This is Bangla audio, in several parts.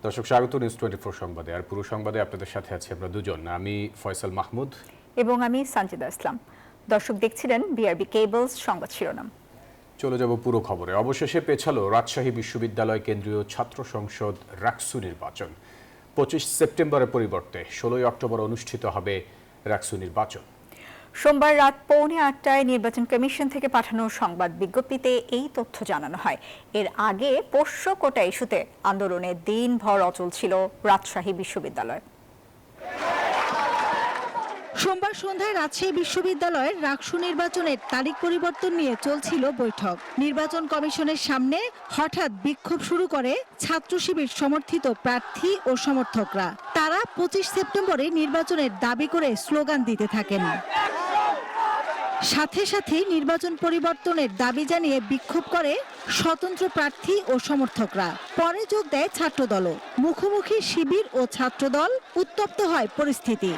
দর্শক স্বাগত নিউজ 24 সংবাদে। আর পুরো সংবাদে আপনাদের সাথে আছি আমরা দুজন, আমি ফয়সাল মাহমুদ এবং আমি সানজিদা ইসলাম। দর্শক দেখছিলেন বিআরবি কেবলস সংবাদ শিরোনাম। চলে যাব পুরো খবরে। অবশেষে পেছালো রাজশাহী বিশ্ববিদ্যালয় কেন্দ্রীয় ছাত্র সংসদ রাকসু নির্বাচন। 25 সেপ্টেম্বরের পরিবর্তে 16 অক্টোবর অনুষ্ঠিত হবে রাকসু নির্বাচন। সোমবার রাত 7:45 নির্বাচন কমিশন থেকে পাঠানো সংবাদ বিজ্ঞপ্তিতে এই তথ্য জানানো হয়। এর আগে পোষ্য কোটা ইস্যুতে আন্দোলনে দিনভর অচল ছিল রাজশাহী বিশ্ববিদ্যালয়। সোমবার সন্ধ্যায় রাজশাহী বিশ্ববিদ্যালয়ের রাকসু নির্বাচনের তারিখ পরিবর্তন নিয়ে চলছিল বৈঠক। নির্বাচন কমিশনের সামনে হঠাৎ বিক্ষোভ শুরু করে ছাত্র শিবির সমর্থিত প্রার্থী ও সমর্থকরা। তারা 25 সেপ্টেম্বরে নির্বাচনের দাবি করে স্লোগান দিতে থাকেন। সাথে সাথে নির্বাচন পরিবর্তনের দাবি জানিয়ে বিক্ষোভ করে স্বতন্ত্র প্রার্থী ও সমর্থকরা। পরে যোগ দেয় ছাত্রদলও। মুখোমুখি শিবির ও ছাত্রদল, উত্তপ্ত হয় পরিস্থিতি।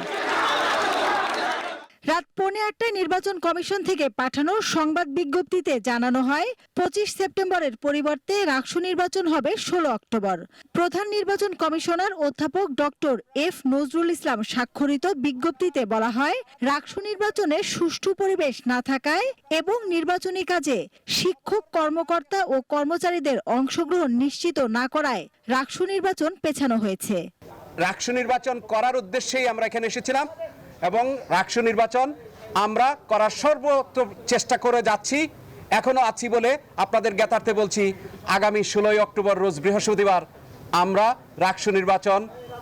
রাত 7:45 নির্বাচন কমিশন থেকে পাঠানো সংবাদ বিজ্ঞপ্তিতে জানানো হয় 25 সেপ্টেম্বরের পরিবর্তে রাকসু নির্বাচন হবে 16 অক্টোবর। প্রধান নির্বাচন কমিশনার অধ্যাপক ডক্টর এফ নজরুল ইসলাম স্বাক্ষরিত বিজ্ঞপ্তিতে বলা হয়, রাকসু নির্বাচনে সুষ্ঠু পরিবেশ না থাকায় এবং নির্বাচনী কাজে শিক্ষক, কর্মকর্তা ও কর্মচারীদের অংশগ্রহণ নিশ্চিত না করায় রাকসু নির্বাচন পেছানো হয়েছে। রাকসু নির্বাচন করার উদ্দেশ্যেই আমরা এখানে এসেছিলাম এবং রাকসু নির্বাচন আমরা করার সর্বোচ্চ চেষ্টা করে যাচ্ছি, এখনো আছি বলে আপনাদের জ্ঞাতার্থে বলছি। আগামী 16 অক্টোবর রোজ বৃহস্পতিবার আমরা রাকসু নির্বাচন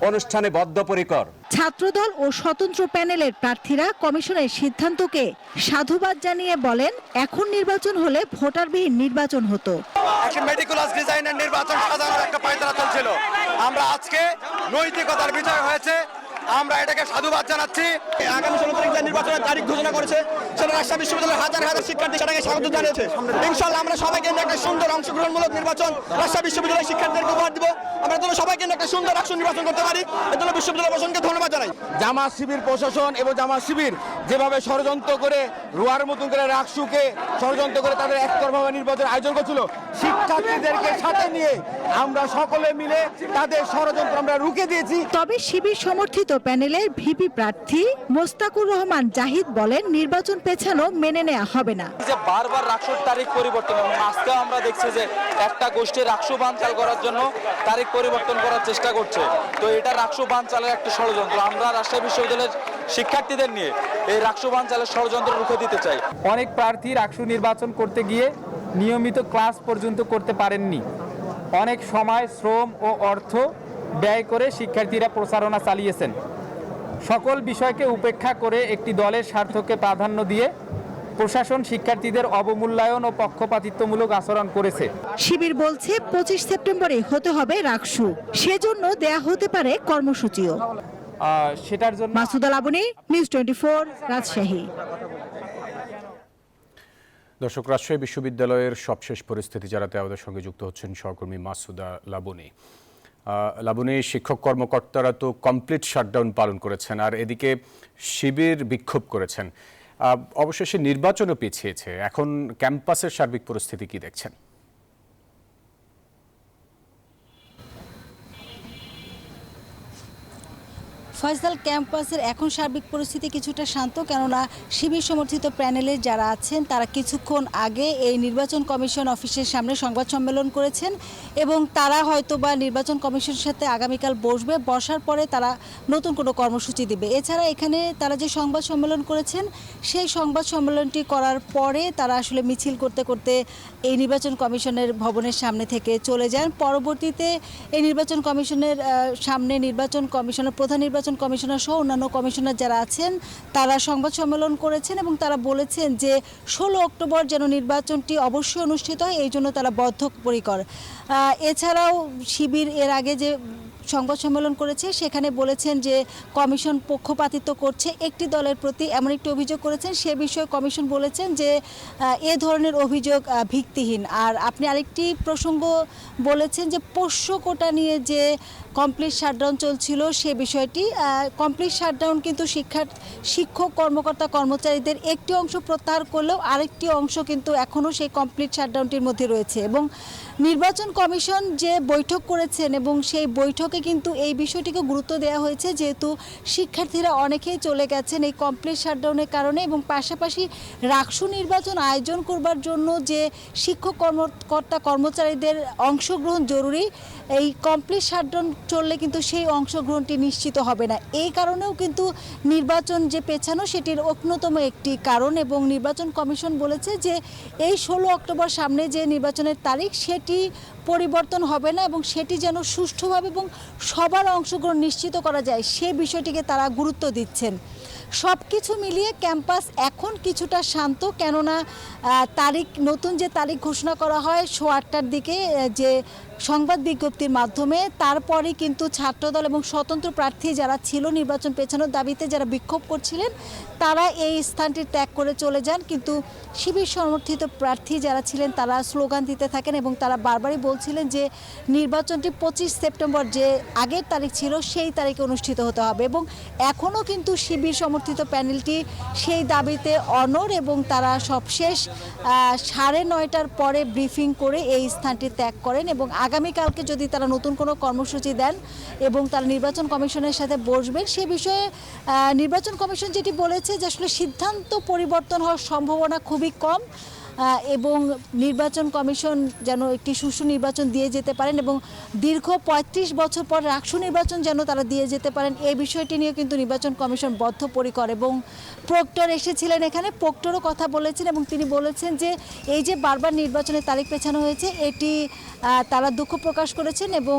অনুষ্ঠানে বদ্ধপরিকর। ছাত্রদল ও স্বতন্ত্র প্যানেলের প্রার্থীরা কমিশনের সিদ্ধান্তকে সাধুবাদ জানিয়ে বলেন, এখন নির্বাচন হলে ভোটারবিহীন নির্বাচন হতো। মেটিকুলাস ডিজাইনের নির্বাচন সাজানোর একটা পায়তারা চলছিল। আমরা আজকে নৈতিকতার বিজয় হয়েছে, আমরা এটাকে সাধুবাদ জানাচ্ছি। আগামী 16 তারিখ যে নির্বাচনের তারিখ ঘোষণা করেছে, সেটা রাজশাহী বিশ্ববিদ্যালয়ের হাজার হাজার শিক্ষার্থী সেটাকে স্বাগত জানিয়েছে। ইনশাআল্লাহ আমরা সবাইকে একটা সুন্দর অংশগ্রহণমূলক নির্বাচন রাজশাহী বিশ্ববিদ্যালয়ের শিক্ষার্থীদেরকে উপহার দিব। আমরা যেন সবাইকে একটা সুন্দর রাকসু নির্বাচন করতে পারি, এর জন্য বিশ্ববিদ্যালয় প্রশাসনকে ধন্যবাদ জানাই। জামাত শিবির প্রশাসন এবং জামাত শিবির যেভাবে ষড়যন্ত্র করে রুয়ার মতন করে রাকসুকে ষড়যন্ত্র করে তাদের একতরফা নির্বাচন আয়োজন করছিল, শিক্ষার্থীদেরকে সাথে নিয়ে আমরা সকলে মিলে তাদের ষড়যন্ত্র আমরা রুখে দিয়েছি। তবে শিবির সমর্থিত প্যানেলের ভিপি প্রার্থী মোস্তাকুর রহমান জাহিদ বলেন, নির্বাচন পেছানো মেনে নেওয়া হবে না। যে বারবার রাকসুর তারিখ পরিবর্তন, এবং আজকে আমরা দেখছি যে একটা গোষ্ঠী রাকসু বানচাল করার জন্য তারিখ পরিবর্তন করার চেষ্টা করছে। তো এটা রাকসু বানচালের একটা ষড়যন্ত্র। আমরা রাজশাহী বিশ্ববিদ্যালয়ের শিক্ষার্থীদের নিয়ে এই রাকসু বানচালের ষড়যন্ত্র রুখে দিতে চাই। অনেক প্রার্থী রাকসু নির্বাচন করতে গিয়ে নিয়মিত ক্লাস পর্যন্ত করতে পারেননি। অনেক সময়, শ্রম ও অর্থ ব্যয় করে শিক্ষার্থীরা প্রচারণা চালিয়েছেন। সকল বিষয়কে উপেক্ষা করে একটি দলের স্বার্থকে প্রাধান্য দিয়ে প্রশাসন শিক্ষার্থীদের অবমূল্যায়ন ও পক্ষপাতিত্বমূলক আচরণ করেছে। শিবির বলছে 25 সেপ্টেম্বরে হতে হবে রাকসু, সেজন্য দেয়া হতে পারে কর্মসূচিও। সেটার জন্য মাসুদা লাবনী, নিউজ 24, রাজশাহী। দর্শক, রাজশাহী বিশ্ববিদ্যালয়ের সবশেষ পরিস্থিতি জানাতে আমাদের সঙ্গে যুক্ত হচ্ছেন সহকর্মী মাসুদা লাবনী। লাবনী, শিক্ষক কর্মকর্তারা তো কমপ্লিট শাটডাউন পালন করেছেন, আর এদিকে শিবির বিক্ষোভ করেছেন, অবশেষে নির্বাচনও পিছিয়েছে। এখন ক্যাম্পাসের সার্বিক পরিস্থিতি কি দেখছেন? ফয়সাল, ক্যাম্পাসের এখন সার্বিক পরিস্থিতি কিছুটা শান্ত, কেননা শিবির সমর্থিত প্যানেলের যারা আছেন তারা কিছুক্ষণ আগে এই নির্বাচন কমিশন অফিসের সামনে সংবাদ সম্মেলন করেছেন এবং তারা হয়তোবা নির্বাচন কমিশনের সাথে আগামীকাল বসবে। বসার পরে তারা নতুন কোনো কর্মসূচি দিবে। এছাড়া এখানে তারা যে সংবাদ সম্মেলন করেছেন, সেই সংবাদ সম্মেলনটি করার পরে তারা আসলে মিছিল করতে করতে এই নির্বাচন কমিশনের ভবনের সামনে থেকে চলে যান। পরবর্তীতে এই নির্বাচন কমিশনের সামনে নির্বাচন কমিশনের প্রধান নির্বাচন কমিশনার সহ অন্যান্য কমিশনার যারা আছেন তারা সংবাদ সম্মেলন করেছেন এবং তারা বলেছেন যে 16 অক্টোবর যেন নির্বাচনটি অবশ্যই অনুষ্ঠিত হয়, এই জন্য তারা বদ্ধপরিকর। এছাড়াও শিবির এর আগে যে সংবাদ সম্মেলন করেছে সেখানে বলেছেন যে কমিশন পক্ষপাতিত্ব করছে একটি দলের প্রতি, এমন একটি অভিযোগ করেছেন। সে বিষয়ে কমিশন বলেছেন যে এ ধরনের অভিযোগ ভিত্তিহীন। আর আপনি আরেকটি প্রসঙ্গ বলেছেন যে পোষ্য কোটা নিয়ে যে কমপ্লিট শাটডাউন চলছিল সে বিষয়টি। কমপ্লিট শাটডাউন কিন্তু শিক্ষক কর্মকর্তা কর্মচারীদের একটি অংশ প্রত্যাহার করলেও আরেকটি অংশ কিন্তু এখনও সেই কমপ্লিট শাটডাউনটির মধ্যে রয়েছে। এবং নির্বাচন কমিশন যে বৈঠক করেছেন এবং সেই বৈঠকে কিন্তু এই বিষয়টিকে গুরুত্ব দেওয়া হয়েছে, যেহেতু শিক্ষার্থীরা অনেকেই চলে গেছেন এই কমপ্লিট শাটডাউনের কারণে, এবং পাশাপাশি রাকসু নির্বাচন আয়োজন করবার জন্য যে শিক্ষক কর্মকর্তা কর্মচারীদের অংশগ্রহণ জরুরি, এই কমপ্লিট শাটডাউন চললে কিন্তু সেই অংশগ্রহণটি নিশ্চিত হবে না। এই কারণেও কিন্তু নির্বাচন যে পেছানো সেটির অন্যতম একটি কারণ। এবং নির্বাচন কমিশন বলেছে যে এই 16 অক্টোবর সামনে যে নির্বাচনের তারিখ সেটি পরিবর্তন হবে না, এবং সেটি যেন সুষ্ঠুভাবে এবং সবার অংশগ্রহণ নিশ্চিত করা যায় সে বিষয়টিকে তারা গুরুত্ব দিচ্ছেন। সব কিছু মিলিয়ে ক্যাম্পাস এখন কিছুটা শান্ত, কেননা নতুন যে তারিখ ঘোষণা করা হয় 8:30টার দিকে যে সংবাদ বিজ্ঞপ্তির মাধ্যমে, তারপরে কিন্তু ছাত্রদল এবং স্বতন্ত্র প্রার্থী যারা ছিল নির্বাচন পেছানোর দাবিতে যারা বিক্ষোভ করছিলেন তারা এই স্থানটি ত্যাগ করে চলে যান। কিন্তু শিবির সমর্থিত প্রার্থী যারা ছিলেন তারা স্লোগান দিতে থাকেন এবং তারা বারবারই বলছিলেন যে নির্বাচনটি 25 সেপ্টেম্বর যে আগের তারিখ ছিল সেই তারিখে অনুষ্ঠিত হতে হবে। এবং এখনও কিন্তু শিবির সমর্থিত প্যানেলটি সেই দাবিতে অনড়, এবং তারা সবশেষ 9:30টার পরে ব্রিফিং করে এই স্থানটি ত্যাগ করেন। এবং আগামীকালকে যদি তারা নতুন কোনো কর্মসূচি দেন এবং তারা নির্বাচন কমিশনের সাথে বসবেন, সে বিষয়ে নির্বাচন কমিশন যেটি বলেছে যে আসলে সিদ্ধান্ত পরিবর্তন হওয়ার সম্ভাবনা খুবই কম, এবং নির্বাচন কমিশন যেন একটি সুষ্ঠু নির্বাচন দিয়ে যেতে পারেন এবং দীর্ঘ 35 বছর পর রাকসু নির্বাচন যেন তারা দিয়ে যেতে পারেন, এই বিষয়টি নিয়ে কিন্তু নির্বাচন কমিশন বদ্ধপরিকর। এবং প্রক্টর এসেছিলেন এখানে, প্রক্টরও কথা বলেছেন এবং তিনি বলেছেন যে এই যে বারবার নির্বাচনের তারিখ পেছানো হয়েছে এটি তারা দুঃখ প্রকাশ করেছেন এবং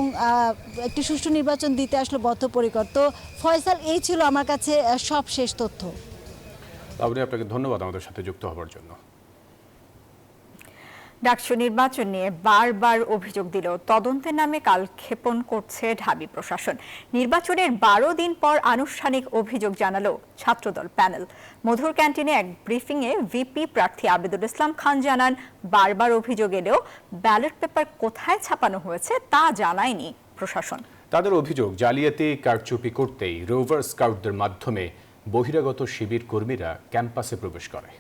একটি সুষ্ঠু নির্বাচন দিতে আসলে বদ্ধপরিকর। তো ফয়সাল, এই ছিল আমার কাছে সবশেষ তথ্য। আপনাকে ধন্যবাদ আমাদের সাথে যুক্ত হওয়ার জন্য। ডাকসু নির্বাচন নিয়ে বারবার অভিযোগ দিলেও তদন্তের নামে কালক্ষেপণ করছে ঢাবি প্রশাসন। নির্বাচনের 12 দিন পর আনুষ্ঠানিক অভিযোগ জানালো ছাত্রদল প্যানেল। মধুর ক্যান্টিনে এক ব্রিফিংয়ে ভিপি প্রার্থী আবিদুল ইসলাম খান জানান, বারবার অভিযোগ এলেও ব্যালট পেপার কোথায় ছাপানো হয়েছে তা জানায়নি প্রশাসন। তাদের অভিযোগ, জালিয়াতি কারচুপি করতেই রোভার স্কাউটদের মাধ্যমে বহিরাগত শিবির কর্মীরা ক্যাম্পাসে প্রবেশ করে।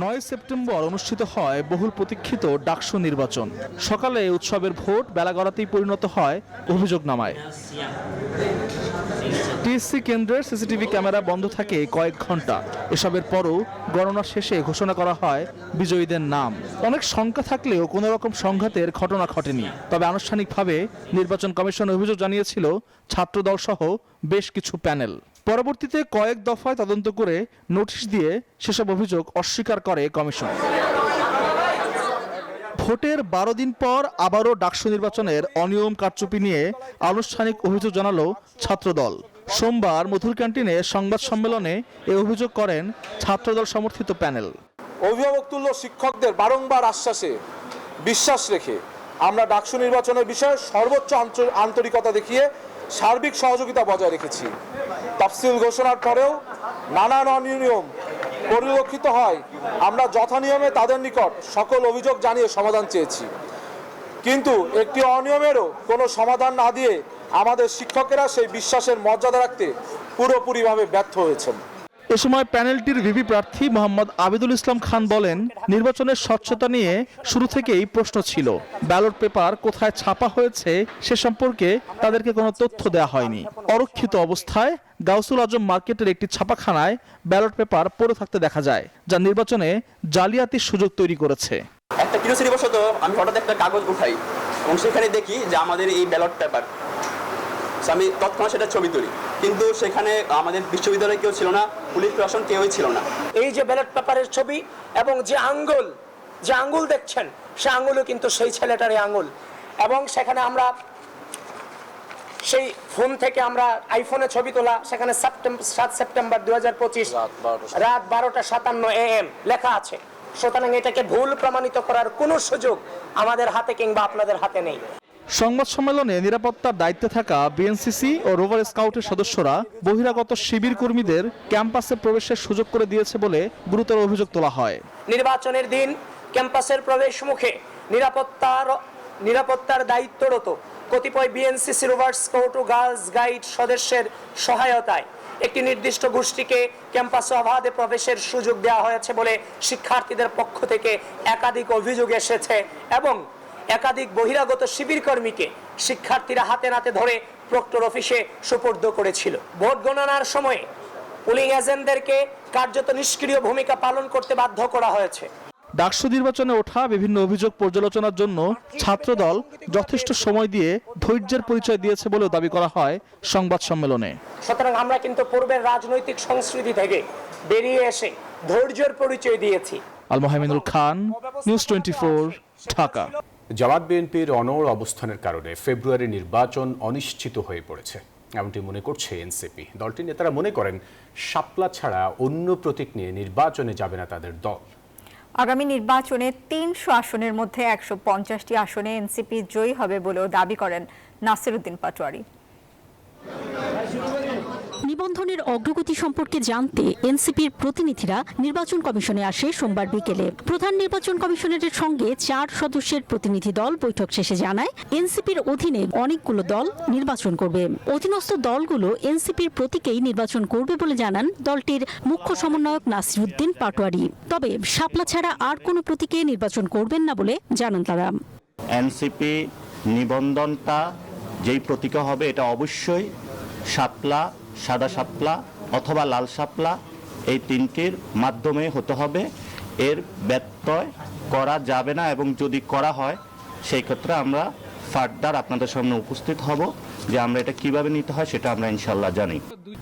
9 সেপ্টেম্বর অনুষ্ঠিত হয় বহুল প্রতীক্ষিত ডাকসু নির্বাচন। সকালে উৎসবের ভোট বেলা গড়াতেই পরিণত হয় অভিযোগনামায়। টিএসসি কেন্দ্রের সিসিটিভি ক্যামেরা বন্ধ থাকে কয়েক ঘন্টা। এসবের পরও গণনা শেষে ঘোষণা করা হয় বিজয়ীদের নাম। অনেক শঙ্কা থাকলেও কোনো রকম সংঘাতের ঘটনা ঘটেনি। তবে আনুষ্ঠানিকভাবে নির্বাচন কমিশন অভিযোগ জানিয়েছিল ছাত্রদল সহ বেশ কিছু প্যানেল। পরবর্তীতে কয়েক দফায় তদন্ত করে নোটিশ দিয়ে সেসব অভিযোগ অস্বীকার করে কমিশন। ভোটের 12 দিন পর আবারও ডাকসু নির্বাচনের অনিয়ম কারচুপি নিয়ে আনুষ্ঠানিক অভিযোগ জানালো ছাত্রদল। সোমবার মধুর ক্যান্টিনে সংবাদ সম্মেলনে এ অভিযোগ করেন ছাত্রদল সমর্থিত প্যানেল। অভিভাবক তুল্য শিক্ষকদের বারংবার আশ্বাসে বিশ্বাস রেখে আমরা ডাকসু নির্বাচনের বিষয়ে সর্বোচ্চ আন্তরিকতা দেখিয়ে সার্বিক সহযোগিতা বজায় রেখেছি। তফসিল ঘোষণার পরেও নানান অনিয়ম পরিলক্ষিত হয়। আমরা যথানিয়মে তাদের নিকট সকল অভিযোগ জানিয়ে সমাধান চেয়েছি, কিন্তু একটি অনিয়মেরও কোনো সমাধান না দিয়ে আমাদের শিক্ষকেরা সেই বিশ্বাসের মর্যাদা রাখতে পুরোপুরিভাবে ব্যর্থ হয়েছেন। এ সময় প্যানেলটির ভিপি প্রার্থী মোহাম্মদ আবিদুল ইসলাম খান বলেন, নির্বাচনের স্বচ্ছতা নিয়ে শুরু থেকেই প্রশ্ন ছিল। ব্যালট পেপার কোথায় ছাপা হয়েছে সে সম্পর্কে তাদেরকে কোনো তথ্য দেওয়া হয়নি। অরক্ষিত অবস্থায় গাউসুল আজম মার্কেটের একটি ছাপাখানায় ব্যালট পেপার পড়ে থাকতে দেখা যায়, যা নির্বাচনে জালিয়াতির সুযোগ তৈরি করেছে। একটা কিরোসিনিবশত আমি হঠাৎ একটা কাগজ উঠাই এবং সেখানে দেখি যে আমাদের এই ব্যালট পেপার, আমি তৎক্ষণাৎ সেটা ছবি তুলি, কিন্তু সেখানে আমাদের বিশ্ববিদ্যালয়ে কেউ ছিল না, পুলিশ প্রশাসন কেউই ছিল না। এই যে ব্যালট পেপারের ছবি এবং যে আঙ্গুল দেখছেন সে আঙ্গুলও কিন্তু সেই ছেলেটারই আঙ্গুল। এবং সেখানে আমরা সেই ফোন থেকে আমরা আইফোনে ছবি তোলা, সেখানে 7 সেপ্টেম্বর 2025 রাত 12:57 AM লেখা আছে। সুতরাং এটাকে ভুল প্রমাণিত করার কোনো সুযোগ আমাদের হাতে কিংবা আপনাদের হাতে নেই। সংবাদ সম্মেলনে নিরাপত্তার দায়িত্বে থাকা বিএনসিসি ও রোভার স্কাউটের সদস্যরা বহিরাগত শিবির কর্মীদের ক্যাম্পাসে প্রবেশের সুযোগ করে দিয়েছে বলে গুরুতর অভিযোগ তোলা হয়। নির্বাচনের দিন ক্যাম্পাসের প্রবেশ মুখে নিরাপত্তার নিরাপত্তার দায়িত্বরত কতিপয় বিএনসিসি রোভার স্কাউট ও গার্লস গাইড সদস্যের সহায়তায় একটি নির্দিষ্ট গোষ্ঠীকে ক্যাম্পাসে অবাধে প্রবেশের সুযোগ দেওয়া হয়েছে বলে শিক্ষার্থীদের পক্ষ থেকে একাধিক অভিযোগ এসেছে এবং একাধিক বহিরাগত শিবির কর্মীকে শিক্ষার্থীরা হাতে নাতে ধরে প্রক্টর অফিসে সুপর্দ করেছিল। ভোট গণনার সময়ে পুলিং এজেন্টদেরকে কার্যত নিষ্ক্রিয় ভূমিকা পালন করতে বাধ্য করা হয়েছে। ডাকসু নির্বাচনে ওঠা বিভিন্ন অভিযোগ পর্যালোচনার জন্য ছাত্রদল যথেষ্ট সময় দিয়ে ধৈর্যের পরিচয় দিয়েছে বলেও দাবি করা হয় সংবাদ সম্মেলনে। সুতরাং আমরা কিন্তু পূর্বের রাজনৈতিক সংস্কৃতি থেকে বেরিয়ে এসে ধৈর্যের পরিচয় দিয়েছি। আল মোহাম্মদুল খান, নিউজ 24, ঢাকা। জামাত বিএনপির অনড় অবস্থানের কারণে ফেব্রুয়ারি নির্বাচন অনিশ্চিত হয়ে পড়েছে, এমনটি মনে করছে এনসিপি। দলটির নেতারা মনে করেন শাপলা ছাড়া অন্য প্রতীক নিয়ে নির্বাচনে যাবে না তাদের দল। আগামী নির্বাচনে ৩০০ আসনের মধ্যে ১৫০টি আসনে এনসিপি জয়ী হবে বলেও দাবি করেন নাসির উদ্দিন পাটোয়ারি। নিবন্ধনের অগ্রগতি সম্পর্কে জানতে এনসিপির প্রতিনিধিরা নির্বাচন কমিশনে আসে সোমবার বিকেলে। প্রধান নির্বাচন কমিশনারের সঙ্গে 4 সদস্যের প্রতিনিধি দল বৈঠক শেষে জানায় এনসিপির অধীনে অনেকগুলো দল নির্বাচন করবে। অধীনস্থ দলগুলো এনসিপির প্রতীকেই নির্বাচন করবে বলে জানান দলটির মুখ্য সমন্বয়ক নাসির উদ্দিন পাটোয়ারি। তবে শাপলা ছাড়া আর কোনো প্রতীকে নির্বাচন করবেন না বলে জানান তারা। এনসিপি নিবন্ধনটা যেই প্রতীকে হবে এটা অবশ্যই শাপলা, সাদা শাপলা অথবা লাল শাপলা, এই তিনটির মাধ্যমে হতে হবে। এর ব্যত্যয় করা যাবে না এবং যদি করা হয় সেই ক্ষেত্রে আমরা ফার্দার আপনাদের সামনে উপস্থিত হব যে আমরা এটা কিভাবে নিতে হয় সেটা আমরা ইনশাল্লাহ জানি।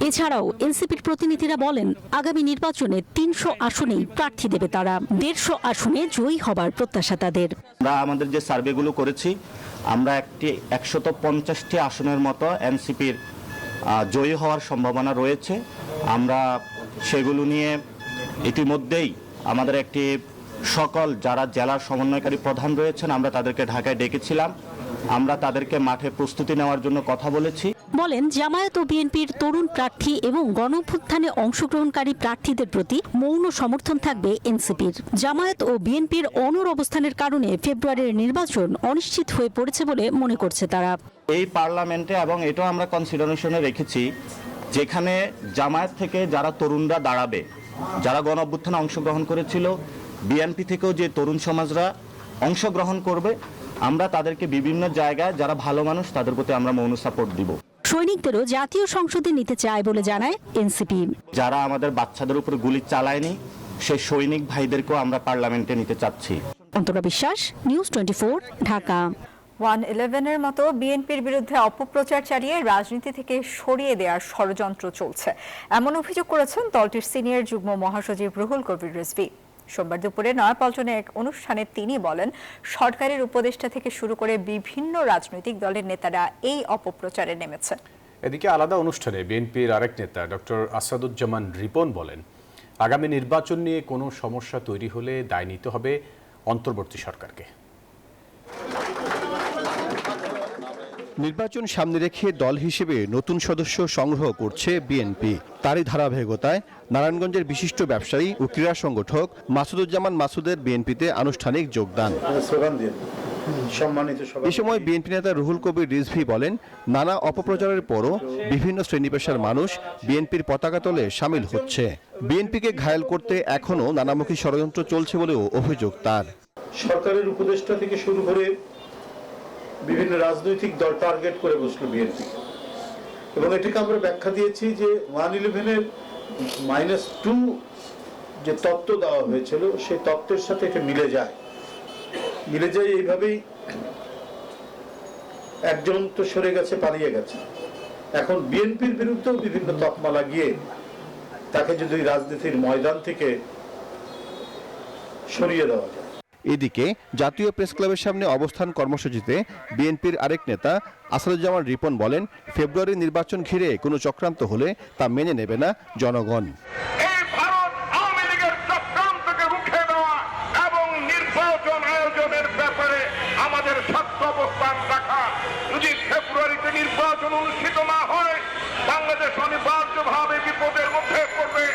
এছাড়াও এনসিপির প্রতিনিধিরা বলেন আগামী নির্বাচনে ৩০০ আসনেই প্রার্থী দেবে তারা। ১৫০ আসনে জয়ী হবার প্রত্যাশা তাদের। আমরা আমাদের যে সার্ভেগুলো করেছি আমরা ১৫০টি আসনের মতো এনসিপির জয়ী হওয়ার সম্ভাবনা রয়েছে। আমরা সেগুলো নিয়ে ইতিমধ্যেই আমাদের একটি সকল যারা জেলার সমন্বয়কারী প্রধান রয়েছেন আমরা তাদেরকে ঢাকায় ডেকেছিলাম। আমরা তাদেরকে মাঠে প্রস্তুতি নেওয়ার জন্য কথা বলেছি। বলেন জামায়াত ও বিএনপির তরুণ প্রার্থী এবং গণঅভ্যুত্থানে অংশগ্রহণকারী প্রার্থীদের প্রতি মৌন সমর্থন থাকবে এনসিপির। জামায়াত ও বিএনপির অনড় অবস্থানের কারণে ফেব্রুয়ারির নির্বাচন অনিশ্চিত হয়ে পড়েছে বলে মনে করছে তারা। এই পার্লামেন্টে এবং এটাও আমরা কনসিডারেশনে রেখেছি যেখানে জামায়াত থেকে যারা তরুণরা দাঁড়াবে, যারা গণঅভ্যুত্থানে অংশগ্রহণ করেছিল, বিএনপি থেকেও যে তরুণ সমাজরা অংশগ্রহণ করবে, আমরা তাদেরকে বিভিন্ন জায়গায় যারা ভালো মানুষ তাদের প্রতি আমরা মৌন সাপোর্ট দিব। সৈনিকদেরও জাতীয় সংসদে নিতে চায় বলে জানায় এনসিপি। যারা আমাদের বাচ্চাদের উপর গুলি চালায়নি সেই সৈনিক ভাইদেরকেও আমরা পার্লামেন্টে নিতে চাচ্ছি। অন্তরা বিশ্বাস, নিউজ 24, ঢাকা। 111-এর মতো বিএনপির বিরুদ্ধে অপপ্রচার চালিয়ে রাজনীতি থেকে সরিয়ে দেওয়ার ষড়যন্ত্র চলছে, এমন অভিযোগ করেছেন দলটির সিনিয়র যুগ্ম মহাসচিব রুহুল কবির রিজভী। সোমবার দুপুরে নয়াপল্টনে এক অনুষ্ঠানে তিনি বলেন সরকারের উপদেষ্টা থেকে শুরু করে বিভিন্ন রাজনৈতিক দলের নেতারা এই অপপ্রচারে নেমেছে। এদিকে আলাদা অনুষ্ঠানে বিএনপির আরেক নেতা ডক্টর আসাদুজ্জামান রিপন বলেন আগামী নির্বাচন নিয়ে কোনো সমস্যা তৈরি হলে দায় নিতে হবে অন্তর্বর্তী সরকারকে। নির্বাচন সামনে রেখে দল হিসেবে নতুন সদস্য সংগ্রহ করছে বিএনপি। তারই ধারাবাহিকতায় নারায়ণগঞ্জের বিশিষ্ট ব্যবসায়ী ও ক্রীড়া সংগঠক মাসুদুজ্জামান মাসুদের বিএনপিতে আনুষ্ঠানিক যোগদান। এ সময় বিএনপি নেতা রুহুল কবির রিজভী বলেন নানা অপপ্রচারের পরও বিভিন্ন শ্রেণী পেশার মানুষ বিএনপির পতাকা তলে সামিল হচ্ছে। বিএনপিকে ঘায়েল করতে এখনও নানামুখী ষড়যন্ত্র চলছে বলেও অভিযোগ তার। সরকারের উপদেষ্টা থেকে শুরু করে বিভিন্ন রাজনৈতিক দল টার্গেট করে বসলো বিএনপি এবং এটাকে আমরা ব্যাখ্যা দিয়েছি যে 111-এর -2 যে তত্ত্ব দেওয়া হয়েছিল সেই তত্ত্বের সাথে এটা মিলে যায় এইভাবেই একজন তো সরে গেছে, পালিয়ে গেছে। এখন বিএনপির বিরুদ্ধেও বিভিন্ন তকমা লাগিয়ে তাকে যদি রাজনীতির ময়দান থেকে সরিয়ে দেওয়া যায়। এদিকে জাতীয় প্রেস ক্লাবের সামনে অবস্থান কর্মসূচিতে বিএনপির আরেক নেতা আসাদুজ্জামান রিপন বলেন ফেব্রুয়ারি নির্বাচন ঘিরে কোনো চক্রান্ত হলে তা মেনে নেবে না জনগণ। এবং নির্বাচন আয়োজনের ব্যাপারে আমাদের শক্ত অবস্থান রাখা। যদি ফেব্রুয়ারিতে নির্বাচন অনুষ্ঠিত না হয় বাংলাদেশ অনিবার্যভাবে বিপদের মধ্যে পড়বে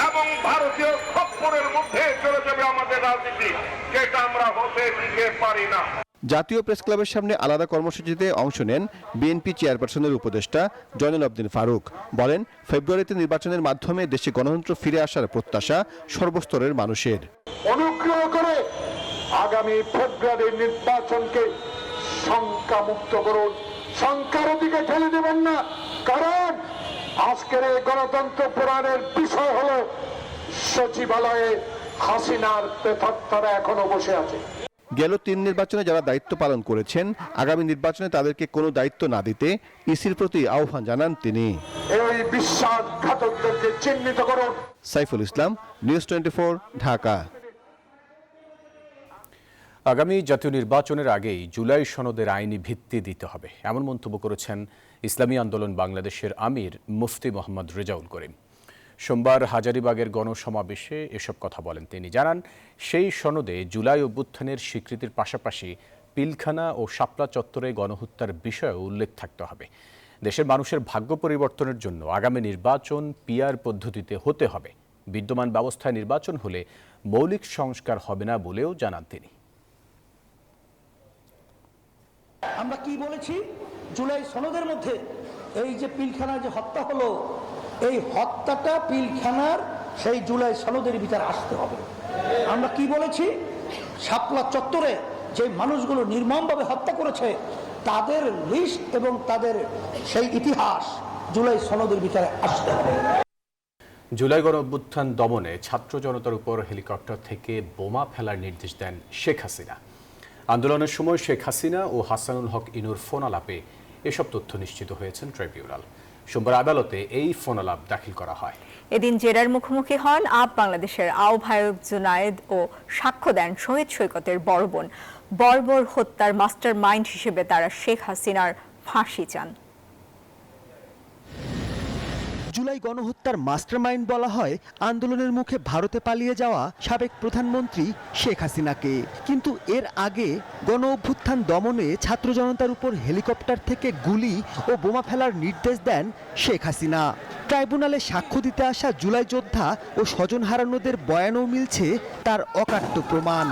এবং ভারতীয় খপ্পরের মধ্যে চলে যাবে আমাদের রাজনীতি, যেটা আমরা হতে দিতে পারি না। জাতীয় প্রেস ক্লাবের সামনে আলাদা কর্মসূচিতে অংশ নেন বিএনপি চেয়ারপারসনের উপদেষ্টা জয়নুল আবদিন ফারুক। বলেন, ফেব্রুয়ারিতে নির্বাচনের মাধ্যমে দেশে গণতন্ত্র ফিরে আসার প্রত্যাশা সর্বস্তরের মানুষের। অনুগ্রহ করে আগামী ফেব্রুয়ারির নির্বাচনকে শঙ্কামুক্ত করুন, শঙ্কার দিকে ঠেলে দেবেন না। কারণ আজকের এই গণতন্ত্র পুরাণের বিষয় হলো সচিবালয়ে হাসিনার প্রেতাত্মারা এখনো বসে আছে। গেল 3 নির্বাচনে যারা দায়িত্ব পালন করেছেন, আগামী নির্বাচনে তাদেরকে কোনো দায়িত্ব না দিতে ইসির প্রতি আহ্বান জানান তিনি। এই বিশ্বাসঘাতকদেরকে চিহ্নিত করুন। সাইফুল ইসলাম, নিউজ 24, ঢাকা। আগামী জাতীয় নির্বাচনের আগেই জুলাই সনদের আইনি ভিত্তি দিতে হবে, এমন মন্তব্য করেছেন ইসলামী আন্দোলন বাংলাদেশের আমির মুফতি মোহাম্মদ রেজাউল করিম। সোমবার হাজারীবাগের গণসমাবেশে এসব কথা বলেন তিনি। জানান, সেই সনদে জুলাই অভ্যুত্থানের স্বীকৃতির পাশাপাশি পিলখানা ও শাপলা চত্বরে গণহত্যার বিষয়েও উল্লেখ থাকতে হবে। দেশের মানুষের ভাগ্য পরিবর্তনের জন্য আগামী নির্বাচন পিআর পদ্ধতিতে হতে হবে। বিদ্যমান ব্যবস্থায় নির্বাচন হলে মৌলিক সংস্কার হবে না বলেও জানান তিনি। আমরা কি বলেছি জুলাই সনদের মধ্যে? এই যে পিলখানা যে হত্যা হলো, এই হত্যাটা পিলখানার সেই জুলাই সনদের ভিতরে আসতে হবে। আমরা কি বলেছি? শাপলা চত্বরে যে মানুষগুলো নির্মমভাবে হত্যা করেছে তাদের লিস্ট এবং তাদের সেই ইতিহাস জুলাই সনদের ভিতরে আসতে হবে। জুলাই গণ অভ্যুত্থান দমনে ছাত্র জনতার উপর হেলিকপ্টার থেকে বোমা ফেলার নির্দেশ দেন শেখ হাসিনা। আন্দোলনের সময় শেখ হাসিনা ও হাসানুল হক ইনুর ফোন আলাপে এসব তথ্য নিশ্চিত হয়েছেন ট্রাইব্যুনাল। সোমবার আদালতে এই ফোন আলাপ দাখিল করা হয়। এদিন জেরার মুখোমুখি হন আপ বাংলাদেশের আহ্বায়ক জুনায়েদ ও সাক্ষ্য দেন শহীদ সৈকতের বড় বোন। বর্বর হত্যার মাস্টার মাইন্ড হিসেবে তারা শেখ হাসিনার ফাঁসি চান। জুলাই গণহত্যার মাস্টারমাইন্ড বলা হয় আন্দোলনের মুখে ভারতে পালিয়ে যাওয়া সাবেক প্রধানমন্ত্রী শেখ হাসিনাকে। কিন্তু এর আগে গণ অভ্যুত্থান দমনে ছাত্র জনতার উপর হেলিকপ্টার থেকে গুলি ও বোমা ফেলার নির্দেশ দেন শেখ হাসিনা। ট্রাইব্যুনালে সাক্ষ্য দিতে আসা জুলাই যোদ্ধা ও স্বজন হারানোদের বয়ানও মিলছে তার অকাট্য প্রমাণ।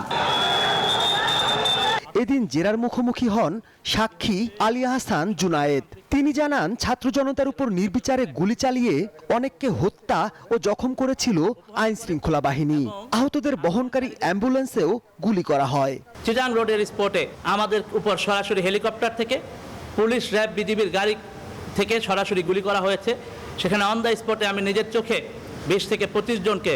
এদিন জেরার মুখোমুখি হন সাক্ষী আলিয়া হাসান জুনায়েদ। তিনি জানান, ছাত্র জনতার উপর নির্বিচারে গুলি চালিয়ে অনেককে হত্যা ও জখম করেছিল আইন শৃঙ্খলা বাহিনী। আহতদের বহনকারী অ্যাম্বুলেন্সেও গুলি করা হয়। চিটাং রোডের স্পটে আমাদের উপর সরাসরি হেলিকপ্টার থেকে, পুলিশ, র্যাব, বিজিবির গাড়ি থেকে সরাসরি গুলি করা হয়েছে। সেখানে অন দ্য স্পটে আমি নিজের চোখে 20 থেকে 25 জনকে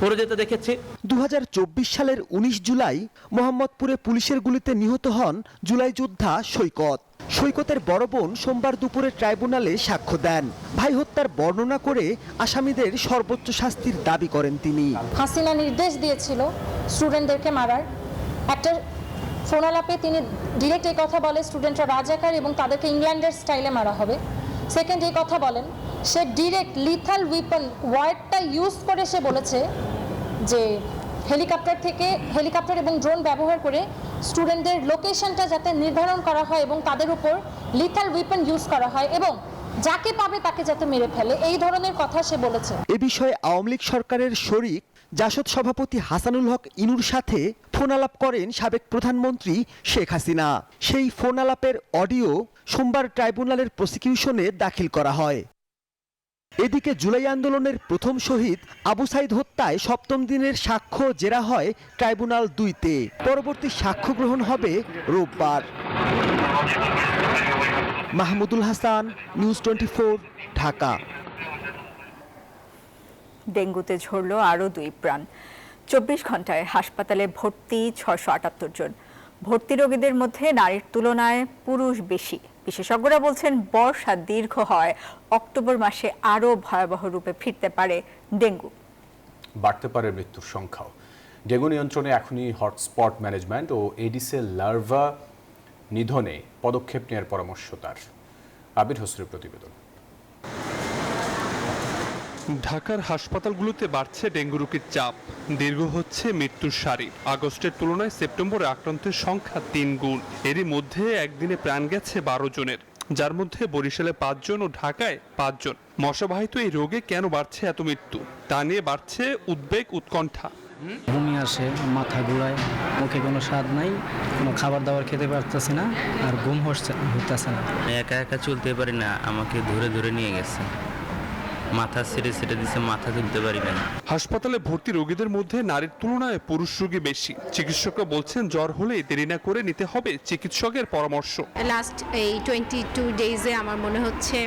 পড়ে যেতে দেখেছি। 2024 সালের 19 জুলাই মোহাম্মদপুরে পুলিশের গুলিতে নিহত হন জুলাই যোদ্ধা সৈকত। সৈকতের বড় বোন সোমবার দুপুরে ট্রাইব্যুনালে সাক্ষ্য দেন। ভাই হত্যার বর্ণনা করে আসামিদের সর্বোচ্চ শাস্তির দাবি করেন তিনি। হাসিনা নির্দেশ দিয়েছিল স্টুডেন্টদেরকে মারার। একটা ফোন আলাপে তিনি ডিরেক্ট এই কথা বলে স্টুডেন্টরা রাজাকার এবং তাদেরকে ইংল্যান্ডের স্টাইলে মারা হবে। সেকেন্ড এই কথা বলেন, সে ডিরেক্ট লিথাল উইপন ওয়ার্ডটা ইউজ করে সে বলেছে যে হেলিকপ্টার এবং ড্রোন ব্যবহার করে স্টুডেন্টদের লোকেশনটা যাতে নির্ধারণ করা হয় এবং তাদের উপর লিথাল উইপন ইউজ করা হয় এবং যাকে পাবে তাকে যাতে মেরে ফেলে, এই ধরনের কথা সে বলেছে। এ বিষয়ে আওয়ামী লীগ সরকারের শরিক জাসদ সভাপতি হাসানুল হক ইনুর সাথে ফোন আলাপ করেন সাবেক প্রধানমন্ত্রী শেখ হাসিনা। সেই ফোন আলাপের অডিও সোমবার ট্রাইব্যুনালের প্রসিকিউশনে দাখিল করা হয়। এদিকে জুলাই আন্দোলনের প্রথম শহীদ আবু সাইদ হত্যায় 7ম দিনের সাক্ষ্য জেরা হয় ট্রাইব্যুনাল 2-তে। পরবর্তী সাক্ষ্য গ্রহণ হবে রোববার। মাহমুদুল হাসান, নিউজ 24, ঢাকা। ডেঙ্গুতে ঝরল আরও 2 প্রাণ। 24 ঘন্টায় হাসপাতালে ভর্তি 678 জন। ভর্তি রোগীদের মধ্যে নারীর তুলনায় পুরুষ বেশি। বিশেষজ্ঞরা বলছেন, বর্ষা দীর্ঘ হয় অক্টোবর মাসে আরও ভয়াবহ রূপে ফিরতে পারে ডেঙ্গু। বাড়তে পারে মৃত্যুর সংখ্যাও। ডেঙ্গু নিয়ন্ত্রণে এখনই হটস্পট ম্যানেজমেন্ট ও এডিসের লার্ভা নিধনে পদক্ষেপ নেওয়ার পরামর্শ তার। আবির হোসেনের প্রতিবেদন। ঢাকার হাসপাতালগুলোতে বাড়ছে ডেঙ্গু রোগীর চাপ, দীর্ঘ হচ্ছে মৃত্যুর সারি। আগস্টের তুলনায় সেপ্টেম্বরে আক্রান্তের সংখ্যা 3 গুণ। এরই মধ্যে একদিনে প্রাণ গেছে 12 জনের, যার মধ্যে বরিশালে 5 জন ও ঢাকায় 5 জন। মশাবাহিত এই রোগে কেন বাড়ছে এত মৃত্যু, তা নিয়ে বাড়ছে উদ্বেগ, উৎকণ্ঠা। বমি আসে, মাথা ঘুরায়, মুখে কোনো স্বাদ নাই, কোনো খাবার দাবার খেতে পারতেছি না, আর ঘুম হচ্ছে না। একা একা চলতে পারি না, আমাকে ধরে ধরে নিয়ে গেছে, মাথা ছেড়ে দিচ্ছে, মাথা তুলতে পারি না। হাসপাতালে ভর্তি রোগীদের মধ্যে নারীর তুলনায় পুরুষ রোগী বেশি। চিকিৎসকরা বলছেন জ্বর হলে দেরি না করে নিতে হবে চিকিৎসকের পরামর্শ। লাস্ট এই 22 ডেজে আমার মনে হচ্ছে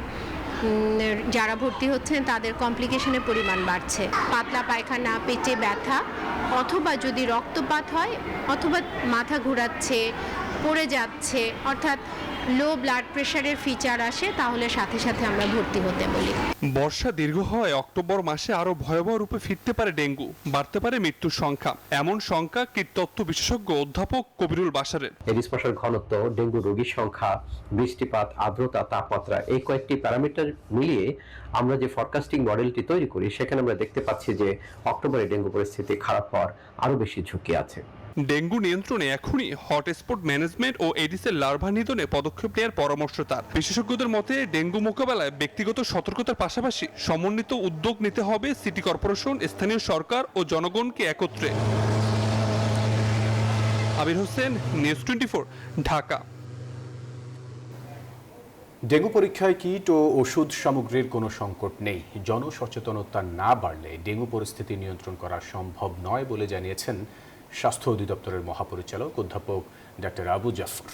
যারা ভর্তি হচ্ছেন তাদের কমপ্লিকেশনের পরিমাণ বাড়ছে। পাতলা পায়খানা, পেটে ব্যথা, অথবা যদি রক্তপাত হয়, অথবা মাথা ঘোরাচ্ছে, পড়ে যাচ্ছে, অর্থাৎ লো ব্লাড প্রেশারের ফিচার আসে, তাহলে সাথে সাথে আমরা ভর্তি হতে বলি। বর্ষা দীর্ঘ হয় অক্টোবর মাসে আরো ভয়াবহ রূপে ফিরতে পারে ডেঙ্গু, বাড়তে পারে মৃত্যুর সংখ্যা। এমন সংখ্যা কীটতত্ত্ব বিশেষজ্ঞ অধ্যাপক কবিরুল বাশারের। এডিস মশার ঘনত্ব, ডেঙ্গু রোগীর সংখ্যা, বৃষ্টিপাত, আর্দ্রতা, তাপমাত্রা, এই কয়েকটি প্যারামিটার মিলিয়ে আমরা যে ফরকাস্টিং মডেলটি তৈরি করি, সেখানে আমরা দেখতে পাচ্ছি যে অক্টোবরে ডেঙ্গু পরিস্থিতি খারাপ হওয়ার আরো বেশি ঝুঁকি আছে। ডেঙ্গু নিয়ন্ত্রণে এখনই হটস্পট ম্যানেজমেন্ট ও এডিসের লার্ভা নিধনে পদক্ষেপ নেওয়ার পরামর্শ তার। বিশেষজ্ঞদের মতে ডেঙ্গু মোকাবেলায় ব্যক্তিগত সতর্কতার পাশাপাশি সমন্বিত উদ্যোগ নিতে হবে সিটি কর্পোরেশন, স্থানীয় সরকার ও জনগণকে একত্রে। আবির হোসেন, নিউজ 24, ঢাকা। ডেঙ্গু পরীক্ষায় কিট ও ওষুধ সামগ্রীর কোনো সংকট নেই। জনসচেতনতা না বাড়লে ডেঙ্গু পরিস্থিতি নিয়ন্ত্রণ করা সম্ভব নয় বলে জানিয়েছেন স্বাস্থ্য অধিদপ্তরের মহাপরিচালক অধ্যাপক ডক্টর আবু জাফর।